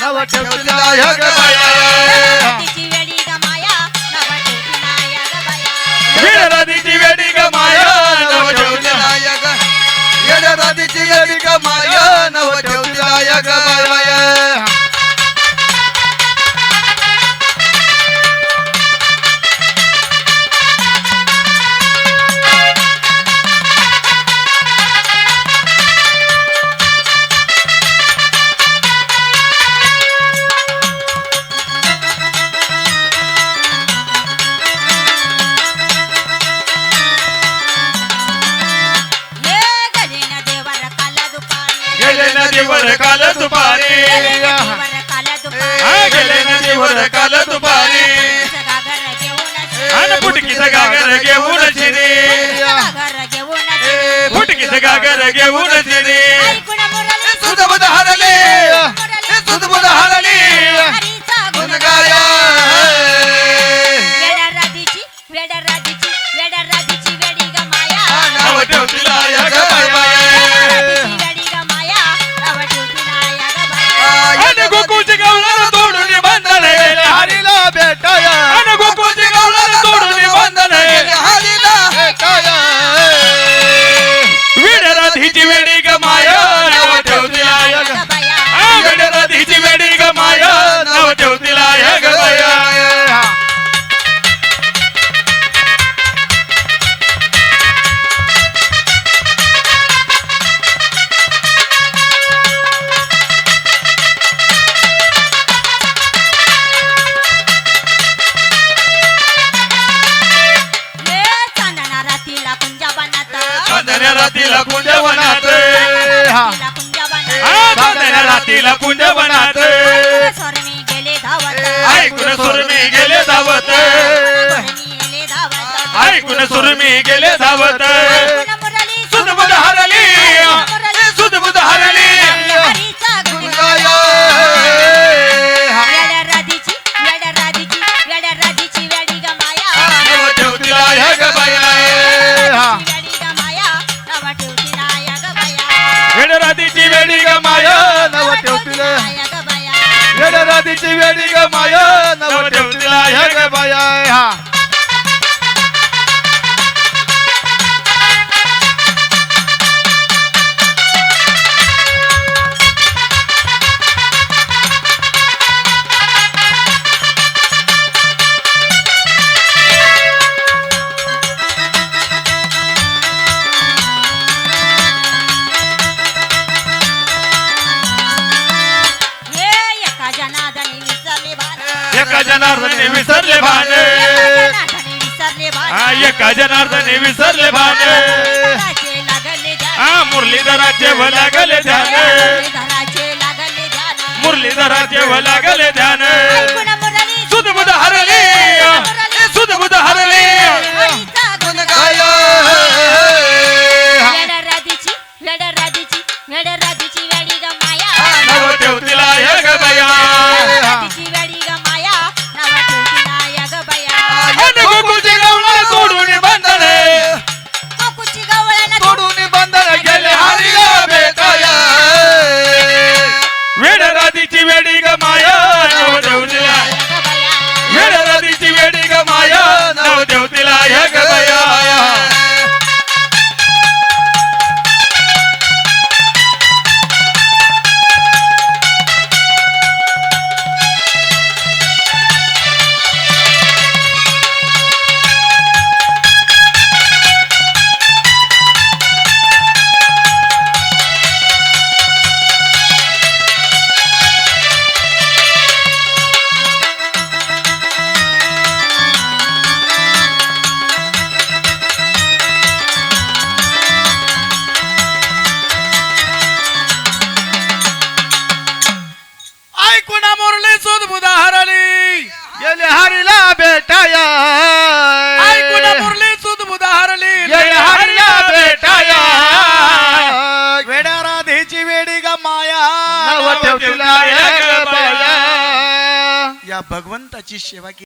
नव ठेवतीला ह्या ग बाया राधीची वेडी ग माया नव ठेवतीला या ग बाया वेड्या राधीची वेडी ग माया नव ठेवतीला ह्या ग येड्या राधीची वेडी ग माया नव ठेवतीला ह्या ग बाया गेले नदीवर काल दुपारी गेले नदीवर काल दुपारी आणि फुटकीचं गागर घेऊन शिरी फुटकीचं गागर घेऊन शिरी सुधबुध हरले सुधबुध हरले गुण गाया वेड्या राधीची वेडी ग माया नव ठेवतीला ह्या ग बाया वेडी ग माया नव ठेवतीला या ग बाया आणि गोकुळची गवळण तोडून बांधले हरीला भेटाया आणि गोकुळची गवळण तोडून बांधले हरीला भेटाया वेड्या राधीची वेडी ग माया नव ठेवतीला ह्या ग ग बाया वेड्या राधीची वेडी ग माया नव ठेवतीला ह्या ग बाया चांदणा रातीला कुंजा बनात चांदण्या रातीला कुंज बनात कुंजा बनात चांदण्या रातीला कुंज बनात सोरमी गेले धावत ऐकून सुरमी गेले धावत गेले धावत ऐकून सुरमी गेले धावत मुरली सुधबुध हरली सुधबुध हरली हरीचा गुण गुण गाया वेड्या राधीची वेडी ग माया नव ठेवतीला ह्या ग बाया वेडी ग माया नव ठेवतीला या ग बाया वेड्या राधीची वेडी ग माया नव ठेवतीला या ग बाया येड्या राधीची वेडी ग माया नव ठेवतीला ह्या ग बाया हे एका जनार्दनी विसरले भान एका जनार्दने विसरले भान जनार्दनी विसरले भान एका जनार्दने विसरले भान धराचे लागले ध्यान मुरलीधराचे व लागले ध्यान धराचे लागले ध्यान मुरलीधराचे व लागले ध्यान ऐकून मुरली सुधबुध हरली सुधबुध हरली हरीचा गुण गुण गाया वेड्या राधीची वेडी ग माया नव ठेवतीला ह्या ग बाया राधीची वेडी ग माया नव ठेवतीला या ग बाया आणि गोकुळची गवळण तोडून बांधले कोकुची गवळण तोडून बंधन गेले हरीला भेटाया वेड्या राधीची वेडी ग माया नव ठेवतीला ग बाया वेड्या राधीची वेडी ग माया नव ठेवतीला ह्या ग बाया गेले हरीला भेटाया ऐकून मुरली सुधबुध हरली गेले हरीला भेटाया वेड्या राधीची वेडी ग माया नव ठेवतीला ह्या ग बाया या भगवंताची सेवा केली.